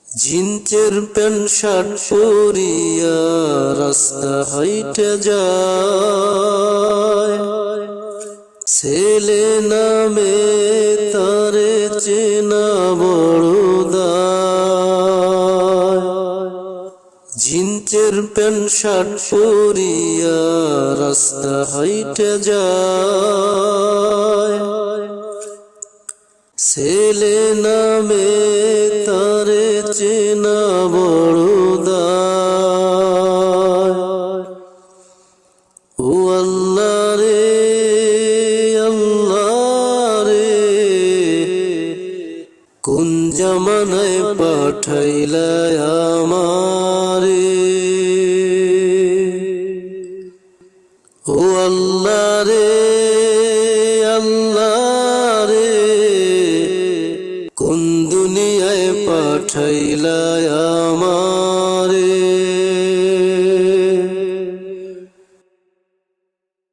জিন্সের pant shirt পরিয়া রাস্তা হাইটে যায়, ছেলে নামে তারে চেনা বড় দায়। জিন্সের প্যান্ট শার্ট পরিয়া রাস্তা হাইটে যায়, ছেলে নামে তারে চেনা বড় দায়। ও আল্লাহ রে আল্লাহ রে, কোন জামানায় পাঠাইলা আমারে। ও আল্লাহ রে আল্লাহ রে, কোন দুনিয়ায় পাঠাইলা আমারে।